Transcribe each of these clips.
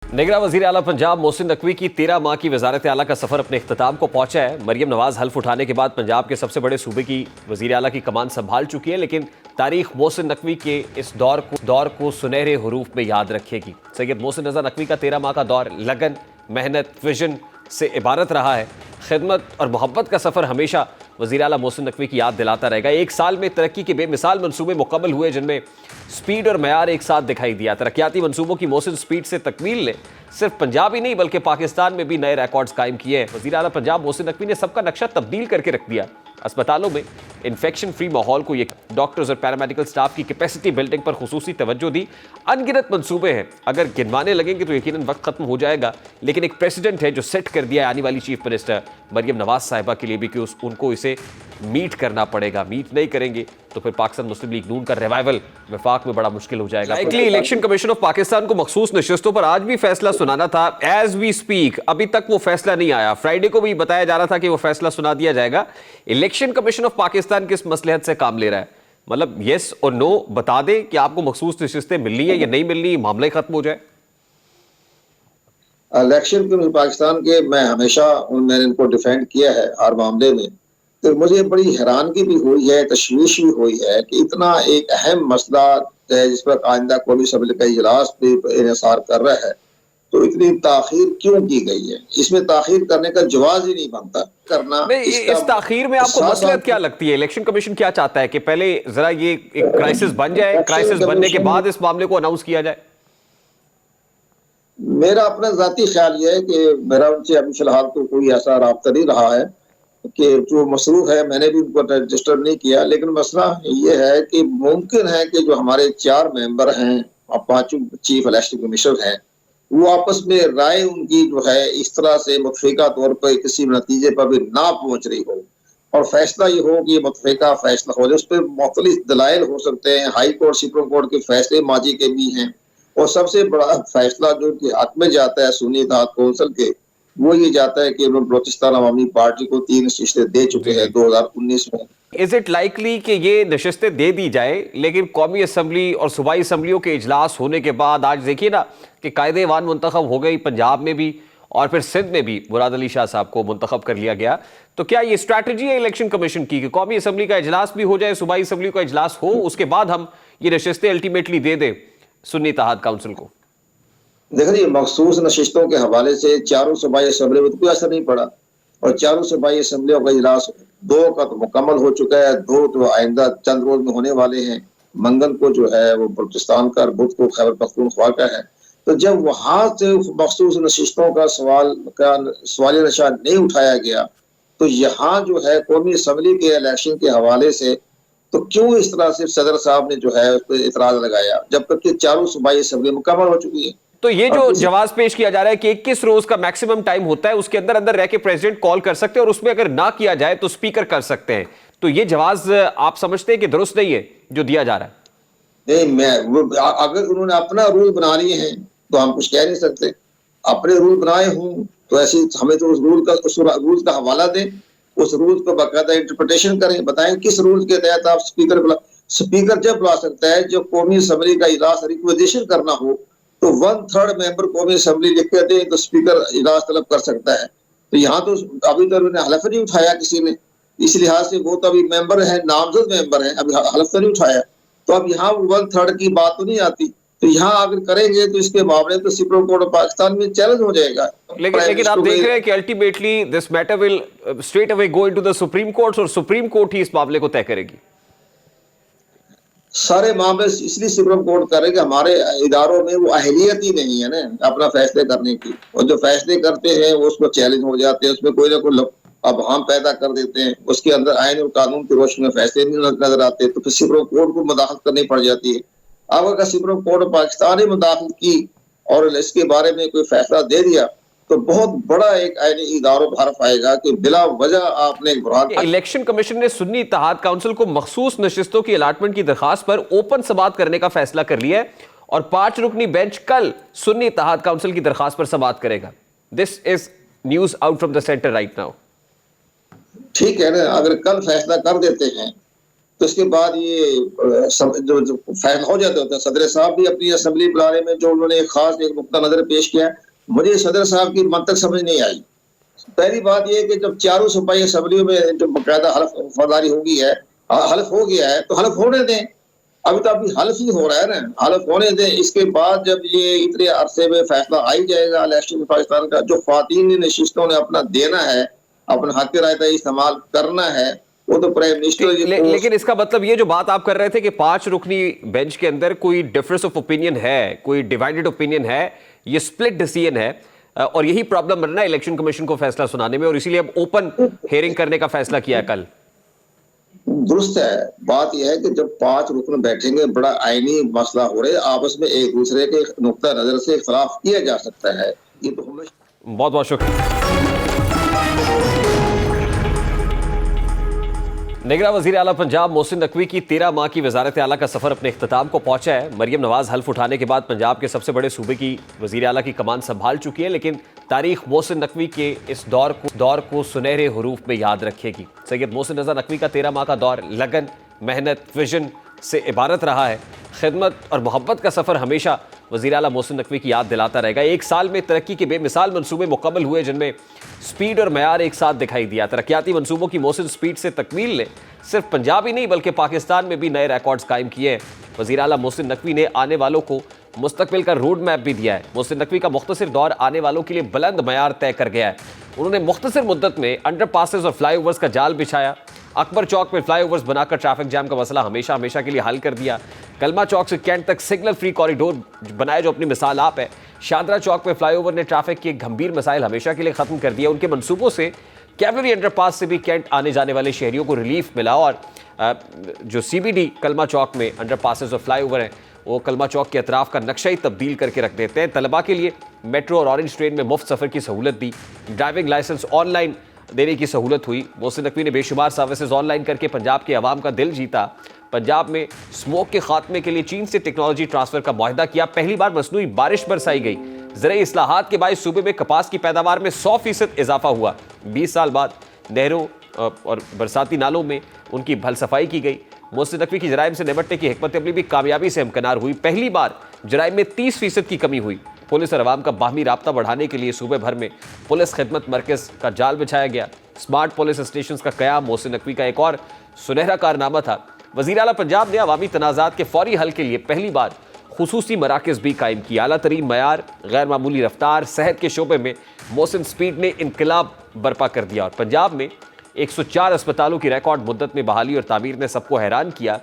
निगरां वज़ीर आला पंजाब मोहसिन नकवी की 13 माह की वज़ारत आला का सफ़र अपने इख्तिताम को पहुंचा है। मरियम नवाज हल्फ उठाने के बाद पंजाब के सबसे बड़े सूबे की वज़ीर आला की कमान संभाल चुकी है, लेकिन तारीख मोहसिन नकवी के इस दौर को सुनहरे हरूफ में याद रखेगी। सैयद मोहसिन रज़ा नकवी का 13 माह का दौर लगन, मेहनत, विजन से इबारत रहा है। खिदमत और मोहब्बत का सफ़र हमेशा वज़ीर आला मोहसिन नकवी की याद दिलाता रहेगा। एक साल में तरक्की के बेमिसाल मंसूबे मुकम्मल हुए, जिनमें स्पीड और मयार एक साथ दिखाई दिया। तरक्याती मंसूबों की मोहसिन स्पीड से तकमील ने सिर्फ पंजाब ही नहीं बल्कि पाकिस्तान में भी नए रिकॉर्ड्स कायम किए हैं। वज़ीर आला पंजाब मोहसिन नकवी ने सबका नक्शा तब्दील करके रख दिया। अस्पतालों में इन्फेक्शन फ्री माहौल को, ये डॉक्टर्स और पैरामेडिकल स्टाफ की कैपेसिटी बिल्डिंग पर खुसूसी तवज्जो दी। अनगिनत मंसूबे हैं, अगर गिनवाने लगेंगे तो यकीनन वक्त खत्म हो जाएगा, लेकिन एक प्रेसिडेंट है जो सेट कर दिया है आने वाली चीफ मिनिस्टर मरियम नवाज साहिबा के लिए भी कि उनको इसे मीट करना पड़ेगा। मीट नहीं करेंगे तो फिर पाकिस्तान मुस्लिम लीग नून का रिवाइवल वफाक में बड़ा मुश्किल हो जाएगा। Likely election commission of Pakistan को मखसूस नशिस्तों पर आज भी फैसला सुनाना था। एज वी स्पीक अभी तक वो फैसला नहीं आया। फ्राइडे को भी बताया जा रहा था कि वो फैसला सुना दिया जाएगा। इलेक्शन कमीशन ऑफ पाकिस्तान किस मसलहत से काम ले रहा है? मतलब येस और नो बता दे कि आपको मखसूस नशिस्तें मिलनी है या नहीं मिलनी, मामला ही खत्म हो जाए। इलेक्शन कमीशन पाकिस्तान के मैं हमेशा मैंने इनको डिफेंड किया है हर मामले में। तो मुझे बड़ी हैरानगी भी हुई है, तशवीश भी हुई है कि इतना एक अहम मसला है जिस पर आइंदा कौमी असम्बली का इजलास भी इंसार कर रहा है, तो इतनी ताखीर क्यों की गई है? इसमें ताखीर करने का जवाब ही नहीं बनता करना। इस ताखीर में आपको मसलहत क्या लगती है? इलेक्शन कमीशन क्या चाहता है कि पहले जरा ये एक क्राइसिस बन जाए, क्राइसिस बनने के बाद इस मामले को अनाउंस किया जाए? मेरा अपना जाती ख्याल यह है कि मेरा उनसे अभी फिलहाल तो कोई ऐसा राब्ता नहीं रहा है कि जो मसरूफ है, मैंने भी उनको रजिस्टर नहीं किया। लेकिन मसला ये है कि मुमकिन है कि जो हमारे 4 मेंबर हैं और 5 चीफ इलेक्शन कमिश्नर हैं, वो आपस में राय उनकी जो है इस तरह से मुतफिका तौर पर किसी नतीजे पर भी ना पहुंच रही हो और फैसला ये हो कि ये मुतफिका फैसला हो जाए। उस पर मुख्तलिफ दलाइल हो सकते हैं। हाई कोर्ट, सुप्रीम कोर्ट के फैसले माजी के भी हैं और सबसे बड़ा फैसला जो कि हक में जाता है सुन्नी इत्तेहाद कौंसिल के, वो ये जाता है कि बलूचिस्तान अवामी पार्टी को 3 नशिस्तें दे चुके हैं 2019 में। इज इट लाइकली कि ये नशिस्तें दे दी जाए, लेकिन कौमी असम्बली और सूबाई असम्बलियों के इजलास होने के बाद आज देखिए ना कि कायदे ईवान मुंतखब हो गई, पंजाब में भी और फिर सिंध में भी मुराद अली शाह साहब को मुंतखब कर लिया गया। तो क्या ये स्ट्रैटेजी है इलेक्शन कमीशन की कि कौमी असम्बली का इजलास भी हो जाए, सूबाई असम्बली का इजलास हो, उसके बाद हम ये नशिस्तें अल्टीमेटली दे दें सुन्नी इत्तेहाद काउंसिल को? देखिए, मखसूस नशिस्तों के हवाले से चारों सूबाई असम्बली में कोई असर नहीं पड़ा और चारों सूबाई असम्बलियों का इजलास 2 का तो मुकम्मल हो चुका है, 2 तो आइंदा चंद रोज में होने वाले हैं। मंगल को जो है वो बलूचिस्तान का और बुध को खैबर पख्तूनख्वा का है। तो जब वहां से मखसूस नशिस्तों का सवाल नशा नहीं उठाया गया, तो यहाँ जो है कौमी असम्बली के इलेक्शन के हवाले से तो क्यों इस तरह से सदर साहब ने जो है उस पर इतराज लगाया, जब तक कि चारों सूबाई असम्बली मुकम्मल हो चुकी है। तो ये जो जवाब पेश किया जा रहा है कि 21 रोज का मैक्सिमम टाइम होता है, उसके अंदर अंदर रह के प्रेसिडेंट कॉल कर सकते हैं और उसमें अगर ना किया जाए तो स्पीकर कर सकते हैं, तो ये जवाब आप समझते हैं कि दुरुस्त नहीं है जो दिया जा रहा है? नहीं, अगर उन्होंने अपना रूल बना लिए हैं तो हम कुछ कह नहीं सकते। अपने रूल बनाए हों तो ऐसी हमें तो उस रूल का हवाला दें, उस रूल को बाकायदा इंटरप्रिटेशन करें, बताएं किस रूल के तहत आप स्पीकर जब बुला सकता है जब कौमी असम्बली का इजलास रिक्वेजेशन करना हो, तो 1/3 मेंबर कौमी असम्बली लिख के दें तो स्पीकर इजलास तलब कर सकता है। तो यहाँ तो अभी तक उन्होंने हलफ नहीं उठाया किसी ने, इस लिहाज से वो तो अभी मेंबर है, नामजद मेंबर है, अभी हलफ नहीं उठाया। तो अब यहाँ 1/3 की बात तो नहीं आती। तो यहाँ अगर करेंगे तो इसके मामले तो सुप्रीम कोर्ट ऑफ पाकिस्तान में चैलेंज हो जाएगा। लेकिन आप देख रहे हैं कि ultimately this matter will straight away go into the supreme court और सुप्रीम कोर्ट ही इस मामले को तय करेगी। सारे मामले इसलिए सुप्रीम कोर्ट करेगा, हमारे इदारों में वो अहलियत ही नहीं है ना अपना फैसले करने की, और जो फैसले करते हैं वो उसको चैलेंज हो जाते हैं, उसमें कोई ना कोई अब हम पैदा कर देते हैं, उसके अंदर आईन और कानून की रोशनी में फैसले नहीं नजर आते, तो फिर सुप्रीम कोर्ट को मुदाखलत करनी पड़ जाती है। अब अगर सुप्रीम कोर्ट ऑफ पाकिस्तान ही मुदाखलत की और इसके बारे में कोई फैसला दे दिया तो बहुत बड़ा एक आईनी इदारों पर हर्फ आएगा कि बिला वजह आपने इलेक्शन कमीशन ने सुन्नी इत्तेहाद काउंसिल को मखसूस नशिस्तों की अलाटमेंट की दरखास्त पर ओपन समाअत करने का फैसला कर लिया है और 5 रुकनी बेंच कल सुन्नी इत्तेहाद काउंसिल की दरखास्त पर समाअत करेगा। This is news out from the centre right now. ठीक है ना, अगर कल फैसला कर देते हैं तो इसके बाद ये जो फैसला हो जाते होते हैं, सदर साहब भी अपनी असेंबली बुलाने में जो उन्होंने एक खास एक नुक्ता नजर पेश किया, मुझे सदर साहब की मंतक समझ नहीं आई। पहली बात यह है कि जब चारों सूबाई असेंबलियों में जो बाकायदा हल्फ वफादारी हो गई है, हल्फ हो गया है, तो हल्फ होने दें। अभी तो अभी हल्फ ही हो रहा है ना, हल्फ होने दें। इसके बाद जब ये इतने अरसे में फैसला आ ही जाएगा इलेक्शन पाकिस्तान का, जो ख्वातीन नशिस्तों ने अपना देना है, अपना हक राय इस्तेमाल करना है, वो तो प्राइम मिनिस्टर लेकिन इसका मतलब ये जो बात आप कर रहे थे कि 5 रुकनी बेंच के अंदर कोई डिफरेंस ऑफ ओपिनियन है, कोई डिवाइडेड ओपिनियन है, ये स्प्लिट डिसीजन है, और यही प्रॉब्लम बन रहा है इलेक्शन कमीशन को फैसला सुनाने में, और इसीलिए अब ओपन हेयरिंग करने का फैसला किया है कल। दुरुस्त है। बात यह है कि जब 5 रुकन बैठेंगे, बड़ा आईनी मसला हो रहा है, आपस में एक दूसरे के नुक्ता नजर से इख्तलाफ किया जा सकता है। ये तो हमें बहुत बहुत शुक्रिया। निगरान वज़ीर आला पंजाब मोहसिन नकवी की 13 माह की वज़ारत आला का सफ़र अपने इख्तिताम को पहुंचा है। मरियम नवाज हल्फ उठाने के बाद पंजाब के सबसे बड़े सूबे की वज़ीर आला की कमान संभाल चुकी है, लेकिन तारीख मोहसिन नकवी के इस दौर को सुनहरे हरूफ में याद रखेगी। सैयद मोहसिन रज़ा नकवी का 13 माह का दौर लगन, मेहनत, विजन से इबारत रहा है। खिदमत और मोहब्बत का सफ़र हमेशा वज़ीर आला मोहसिन नकवी की याद दिलाता रहेगा। एक साल में तरक्की के बेमिसाल मनसूबे मुकम्मल हुए, जिनमें स्पीड और मयार एक साथ दिखाई दिया। तरक्याती मनसूबों की मोहसिन स्पीड से तकमील ने सिर्फ पंजाब ही नहीं बल्कि पाकिस्तान में भी नए रिकॉर्ड्स कायम किए हैं। वज़ीर आला मोहसिन नकवी ने आने वालों को मुस्तकबिल का रोड मैप भी दिया है। मोहसिन नकवी का मुख्तसर दौर आने वालों के लिए बुलंद मयार तय कर गया है। उन्होंने मुख्तसर मुद्दत में अंडर पासेस और फ्लाई ओवर्स का जाल बिछाया। अकबर चौक में फ्लाई ओवर्स बनाकर ट्रैफिक जैम का मसला हमेशा के लिए हल कर दिया। कलमा चौक से कैंट तक सिग्नल फ्री कॉरिडोर बनाए, जो अपनी मिसाल आप है। शादरा चौक में फ्लाईओवर ने ट्रैफिक के गंभीर मसाइल हमेशा के लिए खत्म कर दिया। उनके मंसूबों से कैवलरी अंडरपास से भी कैंट आने जाने वाले शहरियों को रिलीफ मिला, और जो CBD कलमा चौक में अंडरपासेस और फ्लाईओवर हैं, वो कलमा चौक के अतराफ का नक्शा ही तब्दील करके रख देते हैं। तलबा के लिए मेट्रो और ऑरेंज ट्रेन में मुफ्त सफ़र की सहूलत दी। ड्राइविंग लाइसेंस ऑनलाइन देने की सहूलत हुई। मोहसिन नकवी ने बेशुमार सर्विसेज ऑनलाइन करके पंजाब के अवाम का दिल जीता। पंजाब में स्मोक के खात्मे के लिए चीन से टेक्नोलॉजी ट्रांसफर का मुआहदा किया। पहली बार मसनूई बारिश बरसाई गई। ज़राई इस्लाहात के बायस सूबे में कपास की पैदावार में 100% इजाफा हुआ। 20 साल बाद नहरों और बरसाती नालों में उनकी भल सफाई की गई। मोहसिन नकवी की जराइम से निपटने की हिकमत अमली भी कामयाबी से हमकनार हुई। पहली बार जराइम में 30% की कमी हुई। पुलिस और अवाम का बाहमी राब्ता बढ़ाने के लिए सूबे भर में पुलिस खिदमत मरकज़ का जाल बिछाया गया। स्मार्ट पुलिस स्टेशन का क़याम मोहसिन नकवी का एक और सुनहरा कारनामा था। वज़ीर आला पंजाब ने अवामी तनाज़ात के फौरी हल के लिए पहली बार खुसूसी मराकज़ भी कायम किया। आला तरीन मयार, गैर मामूली रफ्तार, सेहत के शोबे में मोहसिन स्पीड ने इनकलाब बर्पा कर दिया, और पंजाब में 104 अस्पतालों की रिकॉर्ड मुद्दत में बहाली और तामीर ने सबको हैरान किया।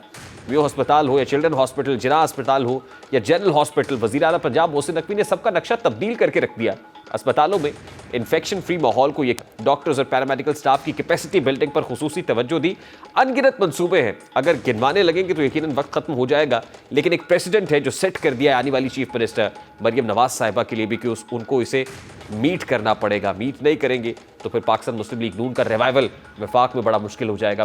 म्यू अस्पताल हो या चिल्ड्रन हॉस्पिटल, जिना अस्पताल हो या जनरल हॉस्पिटल, वज़ीर आला पंजाब मोहसिन नकवी ने सबका नक्शा तब्दील करके रख दिया। अस्पतालों में इन्फेक्शन फ्री माहौल को, ये डॉक्टर्स और पैरामेडिकल स्टाफ की कैपेसिटी बिल्डिंग पर खुसूसी तवज्जो दी। अनगिनत मंसूबे हैं, अगर गिनवाने लगेंगे तो यकीनन वक्त खत्म हो जाएगा, लेकिन एक प्रेसिडेंट है जो सेट कर दिया है आने वाली चीफ मिनिस्टर मरियम नवाज साहिबा के लिए भी कि उनको इसे मीट करना पड़ेगा। मीट नहीं करेंगे तो फिर पाकिस्तान मुस्लिम लीग नून का रिवाइवल वफाक में बड़ा मुश्किल हो जाएगा।